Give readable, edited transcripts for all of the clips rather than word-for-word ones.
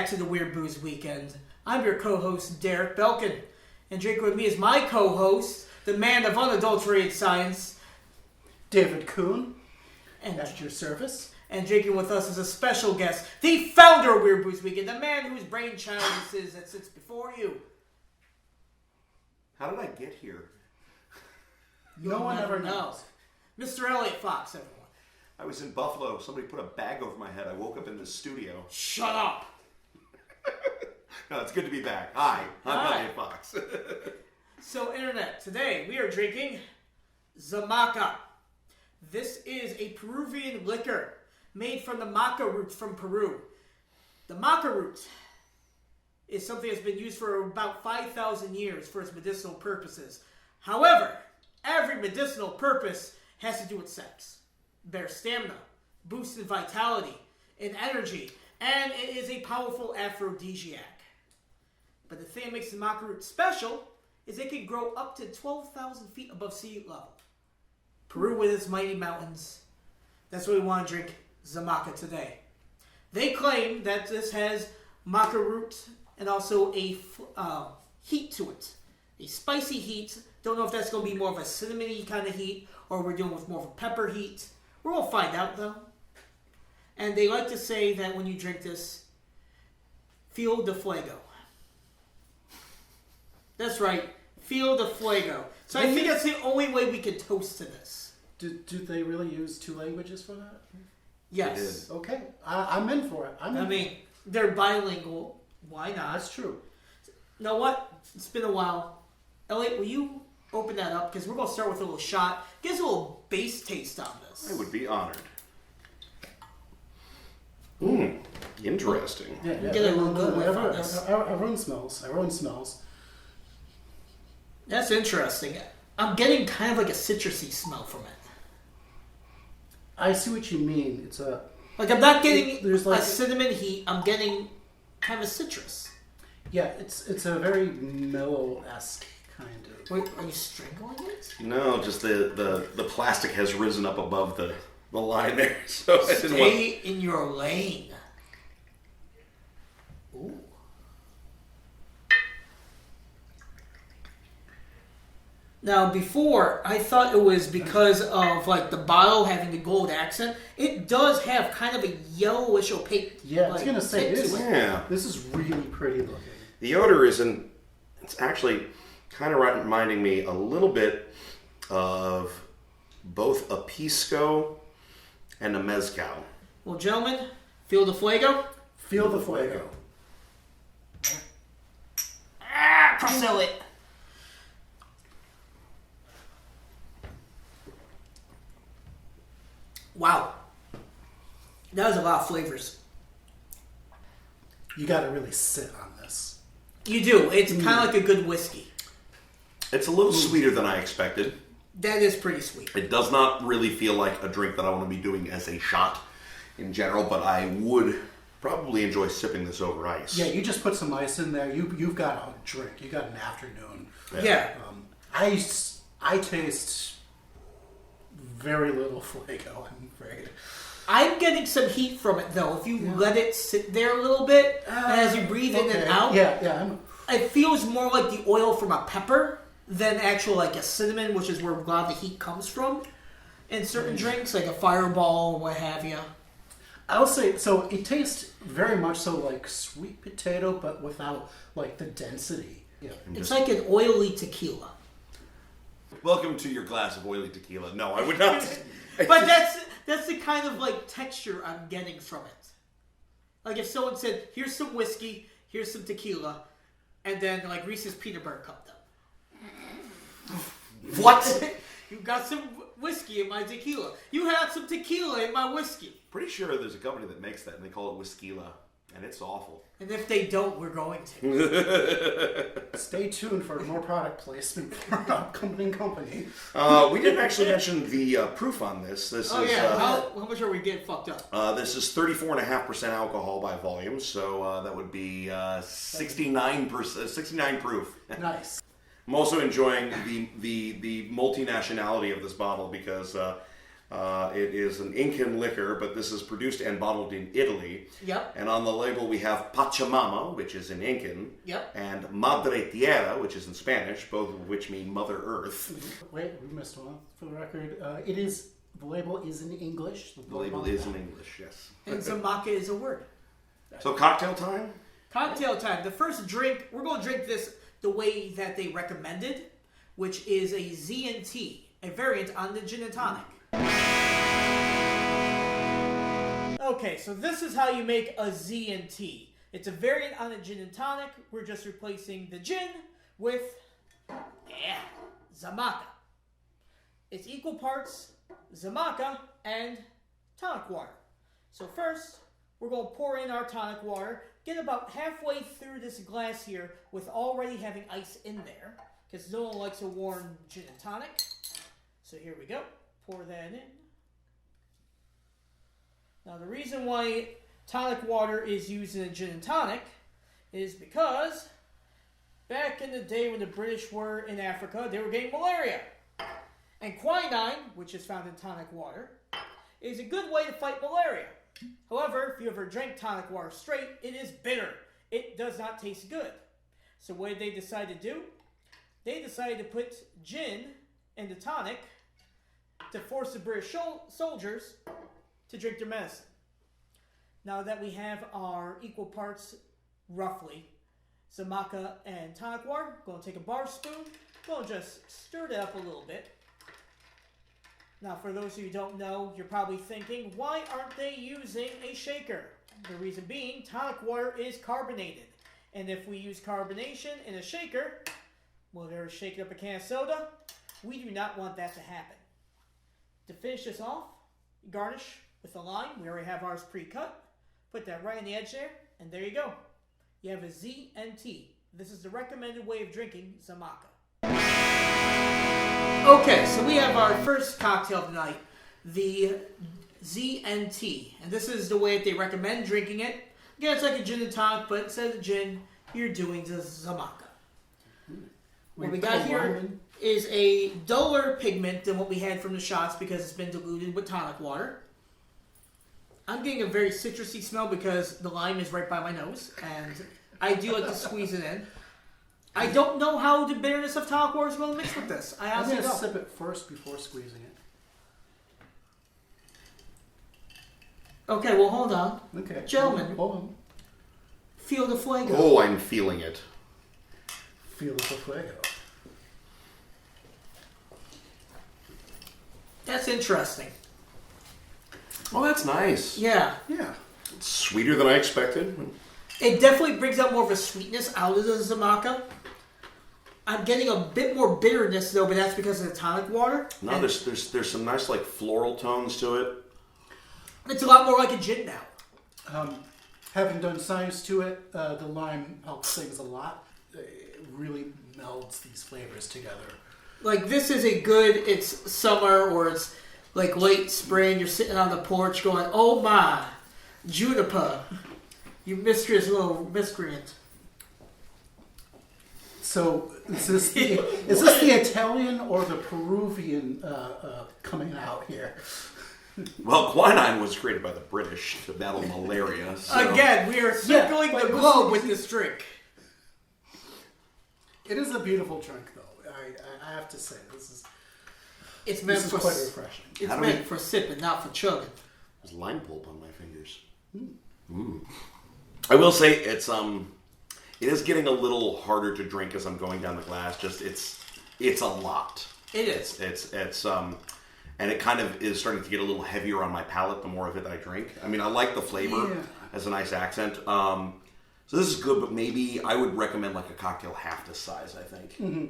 to the Weird Booze Weekend. I'm your co-host, Derrick Belkin. And drinking with me is my co-host, the man of unadulterated science, David Coon. And at your service. And drinking with us is a special guest, the founder of Weird Booze Weekend, the man whose brainchild this is that sits before you. How did I get here? No one ever knows. Mr. Elliot Fox, everyone. I was in Buffalo. Somebody put a bag over my head. I woke up in the studio. Shut up. No, it's good to be back. Hi, I'm Elliot Fox. So, Internet, today we are drinking Zamaca. This is a Peruvian liquor made from the maca roots from Peru. The maca root is something that's been used for about 5,000 years for its medicinal purposes. However, every medicinal purpose has to do with sex. Bears stamina, boosts in vitality, and energy, and it is a powerful aphrodisiac. But the thing that makes the maca root special is it can grow up to 12,000 feet above sea level. Peru with its mighty mountains. That's why we want to drink Zamaca today. They claim that this has maca root and also a heat to it. A spicy heat. Don't know if that's going to be more of a cinnamony kind of heat or we're dealing with more of a pepper heat. We're going to find out though. And they like to say that when you drink this, feel the fuego. That's right. Feel the fuego. So I think that's the only way we can toast to this. Do they really use two languages for that? Yes. Okay. I'm in for it. I mean, they're bilingual. Why not? That's true. You know what? It's been a while. Elliot, will you open that up? Because we're going to start with a little shot. Give us a little base taste on this. I would be honored. Interesting. Yeah. Get a little good whiff on this. Everyone smells. That's interesting. I'm getting kind of like a citrusy smell from it. I see what you mean. It's a... Like, I'm not getting there's like a cinnamon heat. I'm getting kind of citrus. Yeah, it's a very mellow-esque kind of... Wait, are you strangling it? No, just the plastic has risen up above the line there. So I didn't want... Stay in your lane. Ooh. Now, before, I thought it was because of, like, the bottle having the gold accent. It does have kind of a yellowish opaque. Yeah, I was going to say, this is really pretty looking. The odor isn't... It's actually kind of reminding me a little bit of both a pisco and a mezcal. Well, gentlemen, feel the fuego? Feel the fuego. Smell it. Wow. That was a lot of flavors. You got to really sit on this. You do. It's kind of like a good whiskey. It's a little sweeter than I expected. That is pretty sweet. It does not really feel like a drink that I want to be doing as a shot in general, but I would probably enjoy sipping this over ice. Yeah, you just put some ice in there. You've got a drink. You got an afternoon. Yeah. I taste very little fuego, I'm afraid. I'm getting some heat from it, though. If you let it sit there a little bit, and as you breathe in and out, it feels more like the oil from a pepper than actual like a cinnamon, which is where a lot of the heat comes from in certain drinks, like a Fireball or what have you. I'll say, so it tastes very much so like sweet potato, but without like the density. Yeah. It's like an oily tequila. Welcome to your glass of oily tequila. No, I would not. But that's the kind of like texture I'm getting from it. Like if someone said, "Here's some whiskey, here's some tequila," and then like Reese's peanut butter cup them. What? You got some whiskey in my tequila. You had some tequila in my whiskey. Pretty sure there's a company that makes that and they call it Whiskila, and it's awful. And if they don't, we're going to. Stay tuned for more product placement for our upcoming company. We didn't actually mention the proof on this. How much are we getting fucked up? This is 34.5% alcohol by volume, so that would be 69%, 69 proof. Nice. I'm also enjoying the multinationality of this bottle because It is an Incan liquor, but this is produced and bottled in Italy. Yep. And on the label we have Pachamama, which is in Incan. Yep. And Madre Tierra, which is in Spanish, both of which mean Mother Earth. Wait, we missed one for the record. The label is in English. The label is in English, yes. And Zamaca is a word. So cocktail time? Cocktail time. The first drink, we're going to drink this the way that they recommended, which is a Z&T, a variant on the gin and tonic. Okay, so this is how you make a Z&T. It's a variant on the gin and tonic. We're just replacing the gin with, Zamaca. It's equal parts Zamaca and tonic water. So first, we're going to pour in our tonic water, get about halfway through this glass here with already having ice in there, because no one likes a warm gin and tonic. So here we go. Pour that in. Now the reason why tonic water is used in a gin and tonic is because back in the day when the British were in Africa, they were getting malaria. And quinine, which is found in tonic water, is a good way to fight malaria. However, if you ever drank tonic water straight, it is bitter. It does not taste good. So what did they decide to do? They decided to put gin in the tonic to force the British soldiers to drink their medicine. Now that we have our equal parts, roughly, Zamaca and tonic water, going to take a bar spoon, going to just stir it up a little bit. Now, for those of you who don't know, you're probably thinking, why aren't they using a shaker? The reason being, tonic water is carbonated. And if we use carbonation in a shaker, well, they're shaking up a can of soda. We do not want that to happen. To finish this off, garnish with a lime. We already have ours pre-cut. Put that right on the edge there, and there you go. You have a Z&T. This is the recommended way of drinking Zamaca. Okay, so we have our first cocktail tonight, the Z&T. And this is the way that they recommend drinking it. Again, it's like a gin and tonic, but instead of gin, you're doing the Zamaca. What we got here is a duller pigment than what we had from the shots because it's been diluted with tonic water. I'm getting a very citrusy smell because the lime is right by my nose, and I do like to squeeze it in. I don't know how the bitterness of tonic water is going to mix with this. I honestly don't. I'm going to sip it first before squeezing it. Okay, well, hold on. Okay. Gentlemen, hold on. Feel the fuego. Oh, I'm feeling it. Feel the fuego. That's interesting. Oh, that's nice. Yeah. Yeah. It's sweeter than I expected. It definitely brings out more of a sweetness out of the Zamaca. I'm getting a bit more bitterness though, but that's because of the tonic water. No, there's some nice like floral tones to it. It's a lot more like a gin now. Having done science to it, the lime helps things a lot. It really melds these flavors together. Like this is a good, it's summer or it's like late spring, you're sitting on the porch going, oh my, juniper, you mistress little miscreant. So is this the Italian or the Peruvian coming out here? Well, quinine was created by the British to battle malaria. So. Again, we are circling the globe with this drink. It is a beautiful drink, though. I have to say, It's meant for quite refreshing. It's meant for sipping, not for chugging. There's lime pulp on my fingers. I will say it is getting a little harder to drink as I'm going down the glass. Just it's a lot. It is. It's and it kind of is starting to get a little heavier on my palate the more of it I drink. I mean, I like the flavor as a nice accent. So this is good, but maybe I would recommend like a cocktail half this size. I think. Mm-hmm.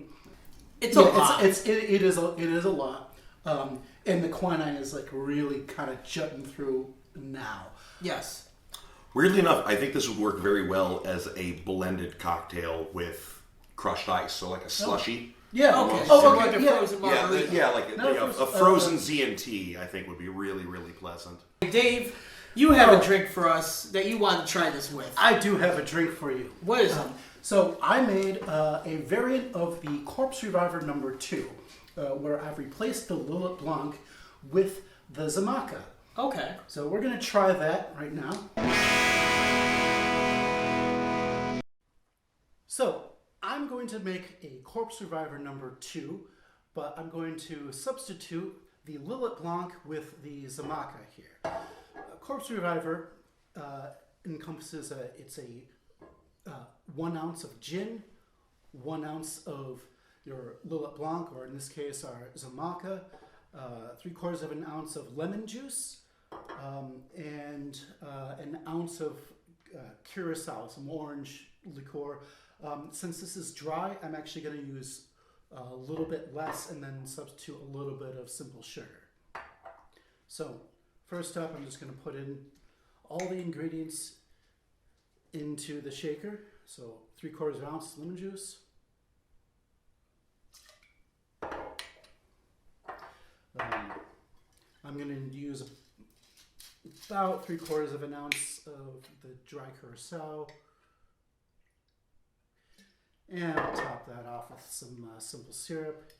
It's a lot. It is a lot. And the quinine is like really kind of jutting through now. Yes. Weirdly enough, I think this would work very well as a blended cocktail with crushed ice, so like a slushy. Yeah. Okay. Oh, like okay. a frozen margarita. Like a frozen Z&T, I think would be really, really pleasant. Dave, you have a drink for us that you want to try this with. I do have a drink for you. What is it? So I made a variant of the Corpse Reviver number 2, where I've replaced the Lillet Blanc with the Zamaca. Okay. So we're going to try that right now. So I'm going to make a Corpse Survivor number 2, but I'm going to substitute the Lillet Blanc with the Zamaca here. Corpse Survivor encompasses it's a 1 ounce of gin, 1 ounce of your Lillet Blanc, or in this case our Zamaca, 3/4 of an ounce of lemon juice, and an ounce of CURACAO, some orange liqueur. Since this is dry, I'm actually going to use a little bit less and then substitute a little bit of simple sugar. So first up, I'm just going to put in all the ingredients into the shaker. So 3/4 of an ounce lemon juice. I'm going to use about 3/4 of an ounce of the dry curacao. And I'll top that off with some simple syrup.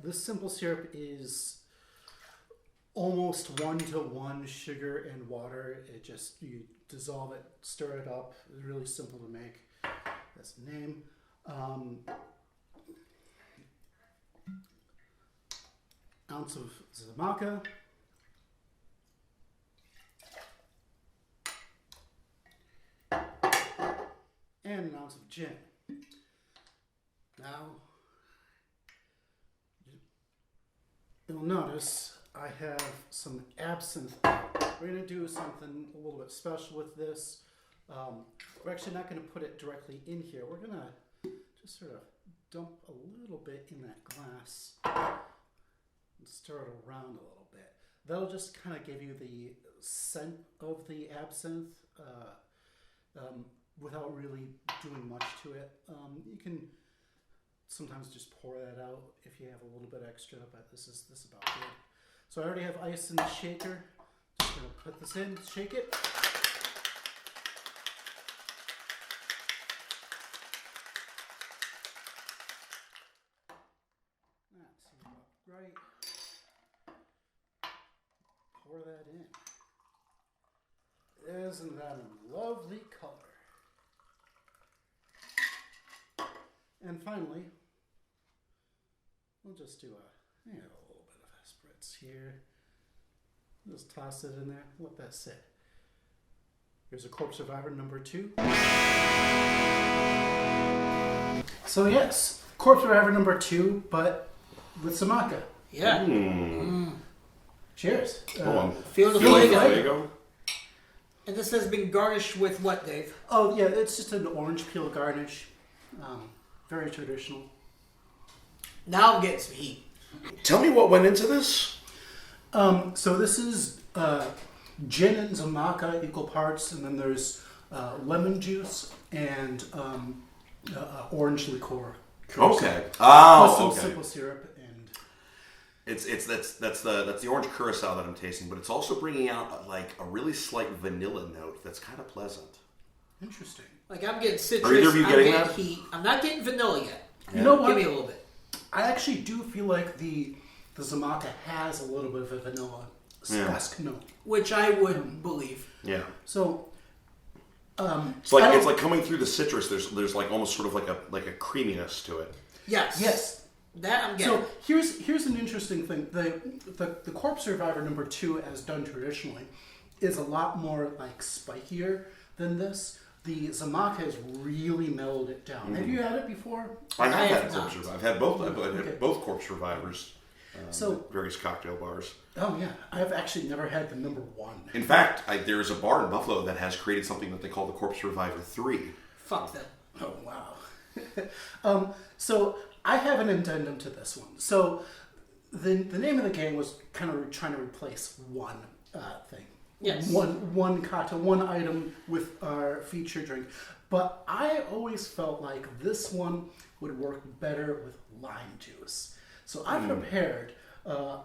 This simple syrup is almost 1-to-1 sugar and water. It just, you dissolve it, stir it up. It's really simple to make. That's the name. Ounce of Zamaca. And an ounce of gin. Now, you'll notice I have some absinthe. We're going to do something a little bit special with this. We're actually not going to put it directly in here. We're going to just sort of dump a little bit in that glass and stir it around a little bit. That'll just kind of give you the scent of the absinthe without really doing much to it. You can sometimes just pour that out if you have a little bit extra, but this is about good. So I already have ice in the shaker. Just gonna put this in, shake it. That seems about right. Pour that in. Isn't that a lovely color? And finally, we'll just do a little bit of a spritz here. Just toss it in there, let that sit. Here's a Corpse Survivor number 2. So yes, Corpse Survivor number 2, but with Zamaca. Yeah. Cheers. Feel the Flago. And this has been garnished with what, Dave? Oh yeah, it's just an orange peel garnish. Very traditional. Now I'm getting some heat. Tell me what went into this. So this is gin and Zamaca, equal parts, and then there's lemon juice and orange liqueur. Okay. Plus some Okay. simple syrup and That's the orange curacao that I'm tasting, but it's also bringing out like a really slight vanilla note that's kind of pleasant. interesting. Like I'm getting citrus. Are either of you I'm getting getting that? heat. I'm not getting vanilla yet. You know what? Give me a little bit. I actually do feel like the Zamaca has a little bit of a vanilla esque note. Which I would believe. Yeah. So It's like coming through the citrus. There's like almost sort of like a creaminess to it. Yes. yes. That I'm getting. So here's an interesting thing. The Corpse Survivor number 2, as done traditionally, is a lot more like spikier than this. The Zamaca has really mellowed it down. Have you had it before? I have had have Corpse not. Survivor. I've had both. I've had both Corpse Survivors. So- at various cocktail bars. Oh yeah, I've actually never had the number 1. In fact, there is a bar in Buffalo that has created something that they call the Corpse Survivor 3. Fuck them. Oh wow. So I have an addendum to this one. So the name of the game was kind of trying to replace one thing. Yes. One cocktail, one item with our feature drink. But I always felt like this one would work better with lime juice. So I prepared a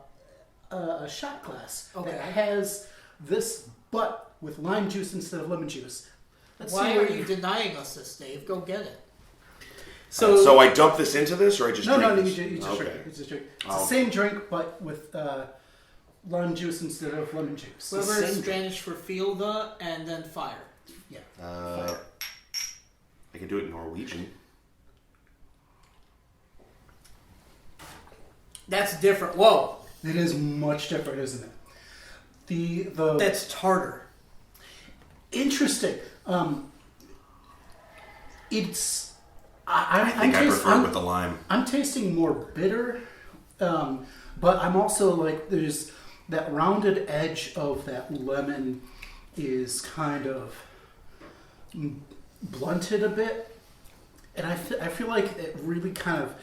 shot glass that has this, but with lime juice instead of lemon juice. Why see are what- you denying us this, Dave? Go get it. So I dump this into this, or I just No, drink you this? just Okay. drink it. It's the same drink, but with lime juice instead of lemon juice. Whatever is Spanish for feel the and then fire. Yeah. I can do it in Norwegian. That's different. Whoa. It is much different, isn't it? The That's tartar. interesting. It's I think I prefer it with the lime. I'm tasting more bitter, but I'm also like there's that rounded edge of that lemon is kind of blunted a bit, and I feel like it really kind of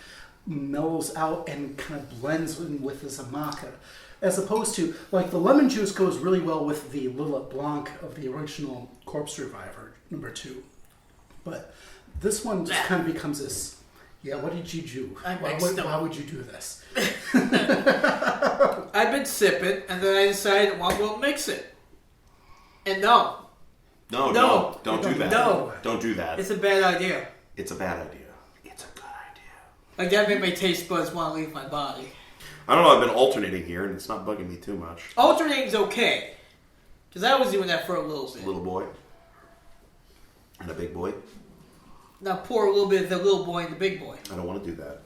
mellows out and kind of blends in with the Zamaca, as opposed to like the lemon juice goes really well with the Lillet Blanc of the original Corpse Reviver #2, but this one just kind of becomes this. Yeah, what did you do? Why would you do this? I've been sipping, and then I decided, well, we'll mix it. And no. No, No. don't do that. No. Don't do that. It's a bad idea. It's a bad idea. It's a good idea. Like, that made my taste buds want to leave my body. I don't know, I've been alternating here, and it's not bugging me too much. Alternating's okay. Because I was doing that for a little bit. Little boy. And a big boy. Now pour a little bit of the little boy and the big boy. I don't want to do that.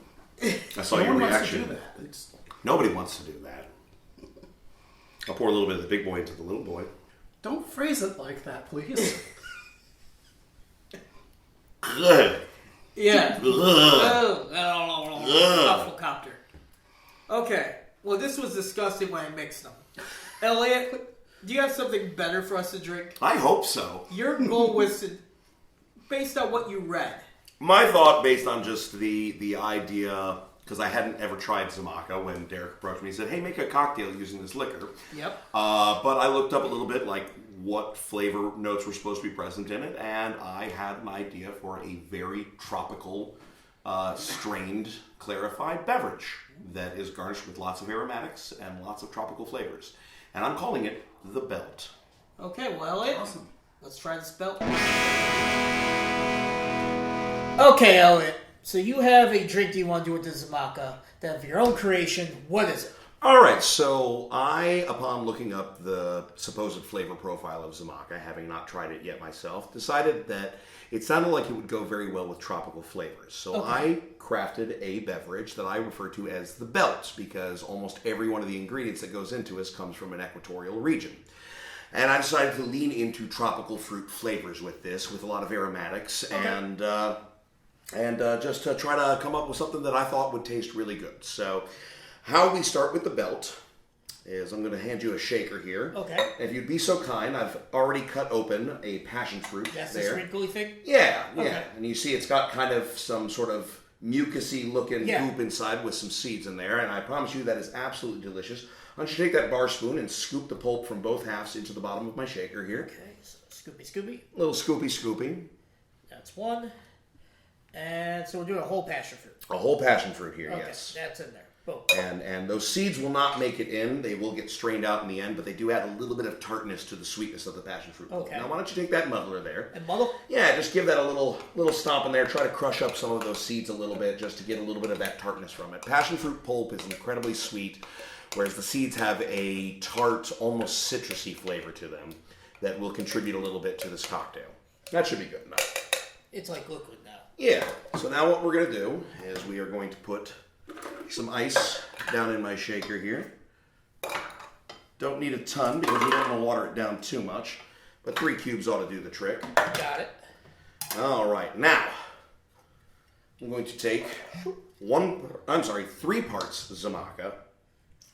I saw No your one wants to reaction. do that. It's- Nobody wants to do that. I'll pour a little bit of the big boy into the little boy. Don't phrase it like that, please. Ugh. Yeah. Ugh. Copter. Okay. Well, this was disgusting when I mixed them. Elliot, do you have something better for us to drink? I hope so. Your goal was to, based on what you read. My thought, based on just the idea, because I hadn't ever tried Zamaca when Derrick approached me, he said, hey, make a cocktail using this liquor. Yep. But I looked up a little bit, like, what flavor notes were supposed to be present in it, and I had an idea for a very tropical, strained, clarified beverage that is garnished with lots of aromatics and lots of tropical flavors. And I'm calling it the Belt. Okay, well, Elliot, Awesome. let's try this belt. Okay, Elliot. So you have a drink you want to do with the Zamaca that of your own creation. What is it? All right, so I, upon looking up the supposed flavor profile of Zamaca, having not tried it yet myself, decided that it sounded like it would go very well with tropical flavors. So Okay. I crafted a beverage that I refer to as the Belt, because almost every one of the ingredients that goes into it comes from an equatorial region. And I decided to lean into tropical fruit flavors with this, with a lot of aromatics, and just to try to come up with something that I thought would taste really good. So how we start with the Belt is I'm going to hand you a shaker here. Okay. If you'd be so kind, I've already cut open a passion fruit That's the there. wrinkly thing? Yeah. Okay. And you see it's got kind of some sort of mucusy looking Yeah. goop inside with some seeds in there, and I promise you that is absolutely delicious. Why don't you take that bar spoon and scoop the pulp from both halves into the bottom of my shaker here. Okay, so scoopy. Little scoopy. That's one. And so we're doing a whole passion fruit. A whole passion fruit here, Okay, yes. that's in there. Boom. And those seeds will not make it in. They will get strained out in the end, but they do add a little bit of tartness to the sweetness of the passion fruit. Okay. Now, why don't you take that muddler there? And muddle? Yeah, just give that a little stomp in there. Try to crush up some of those seeds a little bit just to get a little bit of that tartness from it. Passion fruit pulp is incredibly sweet, whereas the seeds have a tart, almost citrusy flavor to them that will contribute a little bit to this cocktail. That should be good enough. It's like liquid now. Yeah, so now what we're going to do is we are going to put some ice down in my shaker here. Don't need a ton because we don't want to water it down too much, but 3 cubes ought to do the trick. Got it. All right, now I'm going to take 3 parts Zamaca.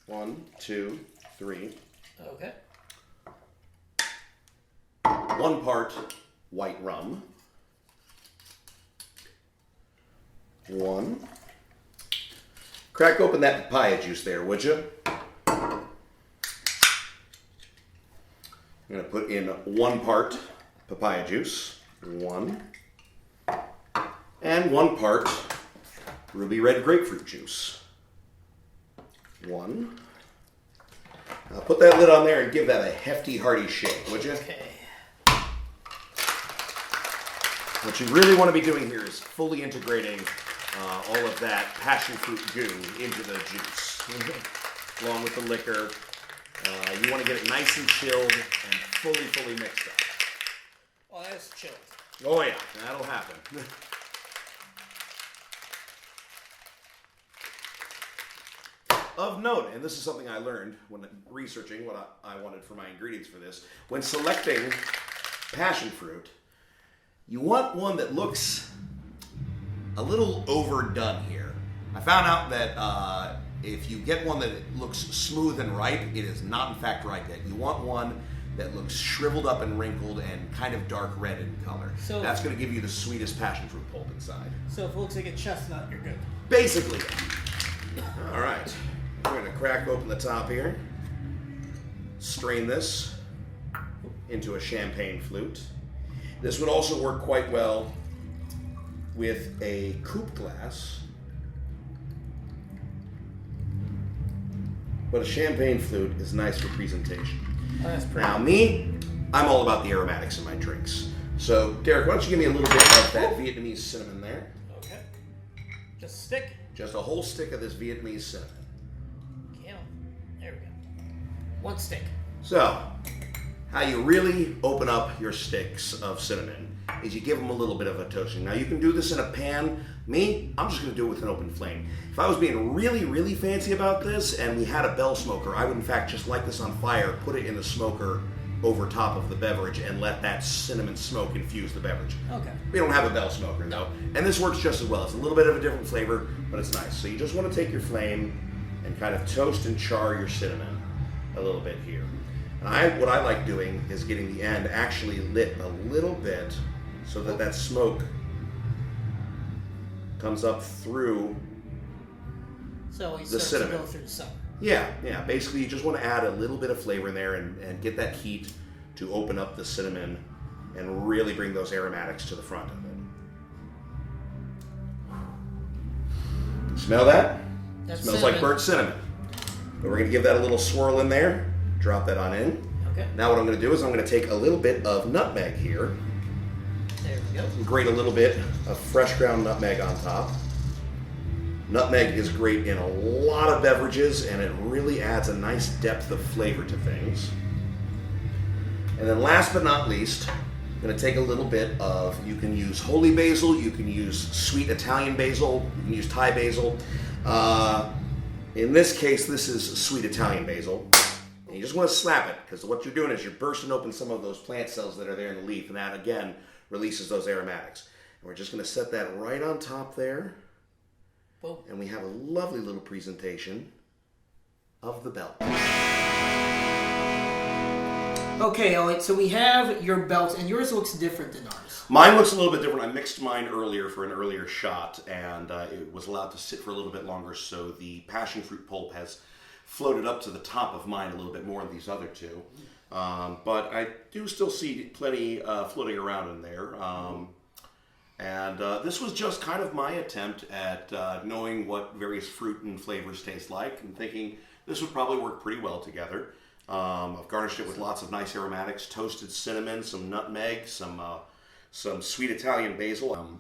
1, 2, 3. Okay. 1 part white rum. 1. Crack open that papaya juice there, would you? I'm going to put in 1 part papaya juice. 1. And 1 part ruby red grapefruit juice. 1. Now put that lid on there and give that a hefty, hearty shake, would you? Okay. What you really want to be doing here is fully integrating all of that passion fruit goo into the juice, along with the liquor. You want to get it nice and chilled and fully mixed up. Oh, that's chilled. Oh yeah, that'll happen. Of note, and this is something I learned when researching what I wanted for my ingredients for this, when selecting passion fruit, you want one that looks a little overdone here. I found out that if you get one that looks smooth and ripe, it is not in fact ripe yet. You want one that looks shriveled up and wrinkled and kind of dark red in color. So that's going to give you the sweetest passion fruit pulp inside. So if it looks like a chestnut, you're good. Basically. All right. We're going to crack open the top here. Strain this into a champagne flute. This would also work quite well with a coupe glass. But a champagne flute is nice for presentation. Oh, that's pretty. Now me, I'm all about the aromatics in my drinks. So Derrick, why don't you give me a little bit of that Vietnamese cinnamon there? Okay. Just a stick? Just a whole stick of this Vietnamese cinnamon. There we go. One stick. So, how you really open up your sticks of cinnamon is you give them a little bit of a toasting. Now you can do this in a pan. Me, I'm just going to do it with an open flame. If I was being really fancy about this and we had a bell smoker, I would in fact just light this on fire, put it in the smoker over top of the beverage and let that cinnamon smoke infuse the beverage. Okay. We don't have a bell smoker though. And this works just as well. It's a little bit of a different flavor, but it's nice. So you just want to take your flame and kind of toast and char your cinnamon a little bit here. And what I like doing is getting the end actually lit a little bit so that that smoke comes up through the cinnamon. To go through the summer. Yeah. Basically, you just want to add a little bit of flavor in there and get that heat to open up the cinnamon and really bring those aromatics to the front of it. Smell that? That's Smells cinnamon. like burnt cinnamon. But we're going to give that a little swirl in there. Drop that on in. Okay. Now what I'm going to do is I'm going to take a little bit of nutmeg here. There we go. Grate a little bit of fresh ground nutmeg on top. Nutmeg is great in a lot of beverages and it really adds a nice depth of flavor to things. And then last but not least, I'm going to take a little bit of, you can use holy basil, you can use sweet Italian basil, you can use Thai basil. In this case, this is sweet Italian basil. And you just want to slap it, because what you're doing is you're bursting open some of those plant cells that are there in the leaf, and that, again, releases those aromatics. And we're just going to set that right on top there. Boom. And we have a lovely little presentation of the belt. Okay, Elliot, so we have your belt, and yours looks different than ours. Mine looks a little bit different. I mixed mine earlier for an earlier shot, and it was allowed to sit for a little bit longer, so the passion fruit pulp has floated up to the top of mine a little bit more than these other two. But I do still see plenty floating around in there. This was just kind of my attempt at knowing what various fruit and flavors taste like, and thinking this would probably work pretty well together. I've garnished it with lots of nice aromatics, toasted cinnamon, some nutmeg, some sweet Italian basil.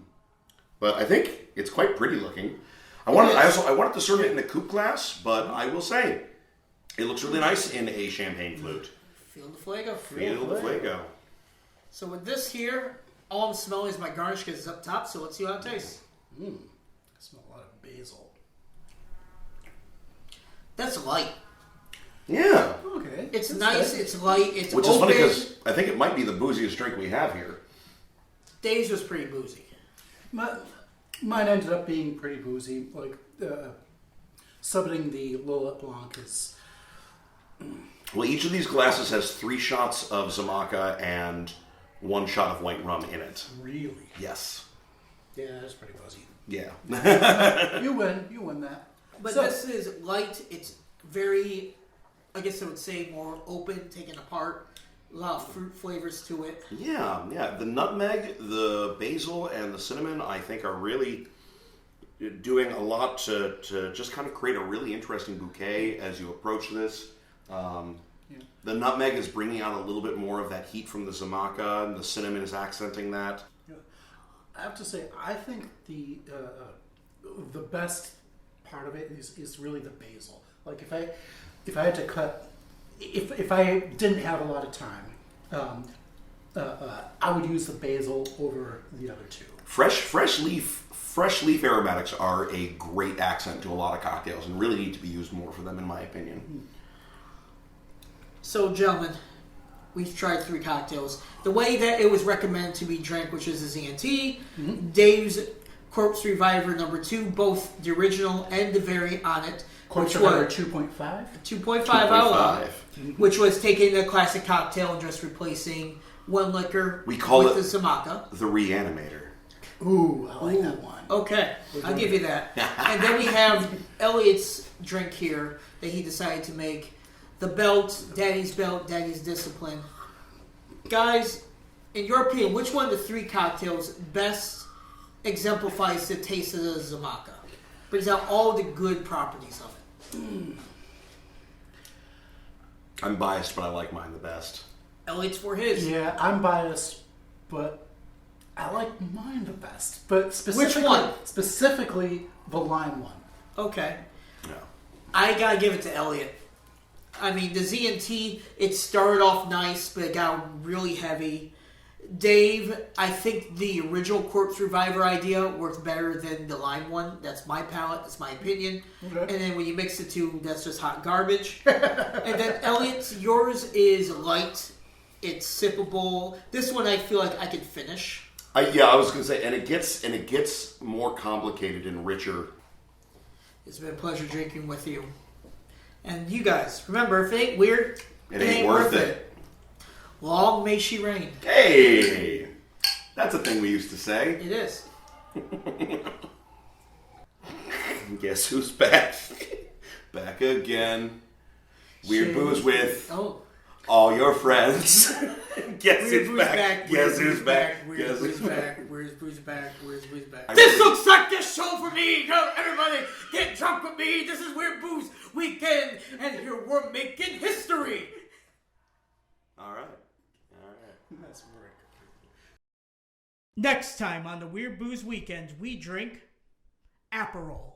But I think it's quite pretty looking. I wanted to serve it in a coupe glass, but I will say it looks really nice in a champagne flute. Feel the fuego. Feel the fuego. So with this here, all I'm smelling is my garnish because it's up top, so let's see how it tastes. I smell a lot of basil. That's light. Yeah. Okay. It's nice, good. It's light, it's Which is funny because I think it might be the booziest drink we have here. Dave's was pretty boozy. Mine ended up being pretty boozy. Like, subbing the Lillet Blanc is... Well, each of these glasses has 3 shots of Zamaca and 1 shot of white rum in it. Really? Yes. Yeah, that's pretty buzzy. Yeah. You win that. But this is light, it's very, I guess I would say, more open, taken apart. A lot of fruit flavors to it. Yeah. The nutmeg, the basil, and the cinnamon, I think, are really doing a lot to just kind of create a really interesting bouquet as you approach this. The nutmeg is bringing out a little bit more of that heat from the Zamaca, and the cinnamon is accenting that. Yeah. I have to say, I think the best part of it is really the basil. Like if I had to cut if I didn't have a lot of time, I would use the basil over the other two. Fresh leaf aromatics are a great accent to a lot of cocktails and really need to be used more for them, in my opinion. So, gentlemen, we've tried 3 cocktails. The way that it was recommended to be drank, which is the ZNT, Dave's Corpse Reviver number 2, both the original and the variant on it. Corpse Reviver 2.5? 2.5 out loud, which was taking the classic cocktail and just replacing one liquor We call with it the Zamaca. the Reanimator. Ooh, I like that one. Okay, I'll give you that. And then we have Elliot's drink here that he decided to make. The Belt, Daddy's Discipline. Guys, in your opinion, which one of the 3 cocktails best exemplifies the taste of the Zamaca? Brings out all the good properties of it. I'm biased, but I like mine the best. Elliot's for his. Yeah, I'm biased, but I like mine the best. But Which one? Specifically, the lime one. Okay. No. I gotta give it to Elliot. I mean, the ZNT, it started off nice, but it got really heavy. Dave, I think the original Corpse Reviver idea worked better than the lime one. That's my palate. That's my opinion. Okay. And then when you mix the 2, that's just hot garbage. And then Elliot, yours is light. It's sippable. This one I feel like I could finish. Yeah, I was gonna say, and it gets more complicated and richer. It's been a pleasure drinking with you. And you guys, remember, if it ain't weird, It ain't worth it. Long may she reign. Hey! That's a thing we used to say. It is. Guess who's back? Back again. Weird Booze with all your friends. Guess Weird who's Booze back? Guess who's back? Weird Guess Booze who's back? back? Where's Booze back? Where's Booze back? This looks like the show for me! Come, everybody, get drunk with me! This is Weird Booze Weekend, and here we're making history! Alright. That's right. Next time on the Weird Booze Weekend, we drink Aperol.